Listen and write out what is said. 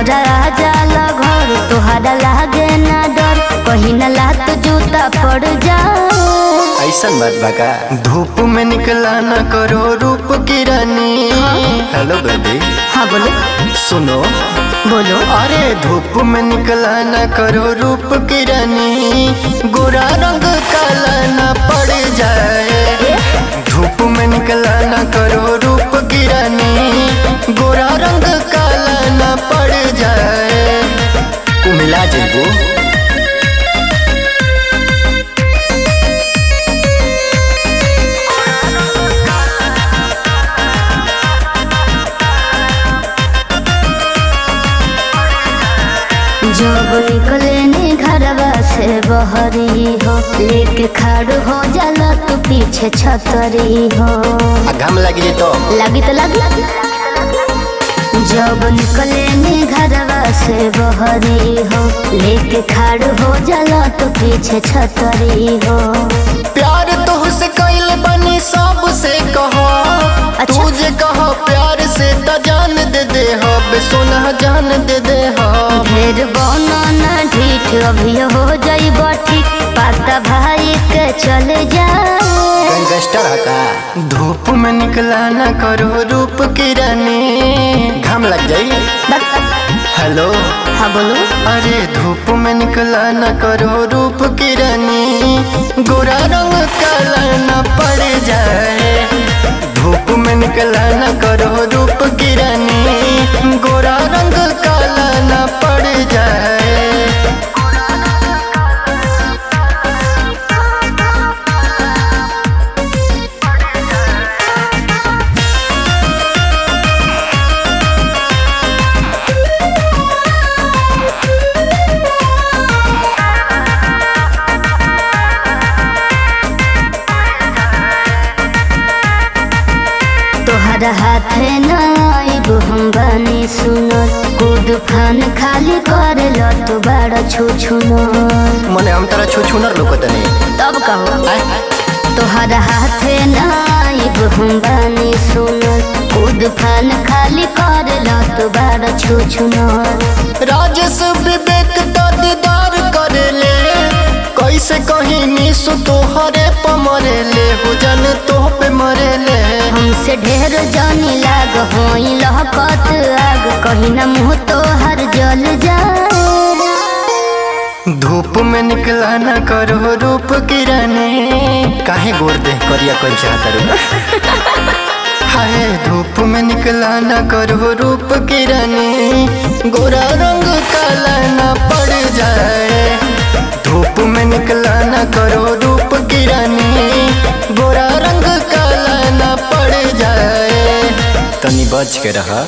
हमरा आ जाला घर तोहरा लागे ना डर कहीं ना लात जूता पड़ जाए ऐसा बात बका। धूप में निकला ना करो रूप की रानी। Hello baby. हाँ बोलो। सुनो बोलो। अरे धूप में निकला ना करो रूप की रानी गोरा रंग काला ना पड़ जाए। धूप में निकला ना करो रूप की रानी गोरा रंग काला ना पड़ जाए। कुमिला जेबू जब निकले नी घरवा से बहरी हो लेके खड़ हो जाला तू पीछे छतरी हो। घाम लगी तो लगी तो लगी। जब निकले नी घरवा से बहरी हो लेके खड़ हो जाला तू पीछे छतरी हो। प्यार तो से कैल बनी सब से कहो। अच्छा? तुझे कहो प्यार से तो जान दे हो सोना जान दे हो। ढेर बना ना ढीठ अभी हो जाई ठीक पाता भाई के चले जाए। गैंगस्टर का धूप में निकला ना करो रूप की रानी घाम लग जाई। हेलो। हाँ बोलो। अरे धूप में निकला ना करो रूप की रानी गोरा रंग काला ना पड़ जाए। धूप में निकला ना करो रूप की रानी गोरा रंग काला ना पड़ जाए। तोहरा हाथ न आइबो हम बनी सुनर कूद फान खाली कर लो तू बड़ा छू छुनर। मने हम तारा छू छुनर लोकत नहीं तब कहो। तोहरा हाथ न आइबो हम बनी सुनर कूद फान खाली कर लो तू बड़ा छू छुनर। राजेश विवेक तो दीदार कर ले कैसे कहीं निसु तोहरे पे मरे ले हो जन तो पे मरे ले। हमसे ढेर जानी लाग होई लहकत आग कहीं ना मुँह तो हर जल जाए। धूप में निकला ना करो रूप की रानी काहे गोर दे करिया कौन चाहता हाय। धूप में निकला ना करो रूप की रानी गोरा रंग काला ना पड़ जाए। धूप में निकला ना करो रूप की रानी गोरा रंग काला ना पड़ जाए। तनी बच के रहा।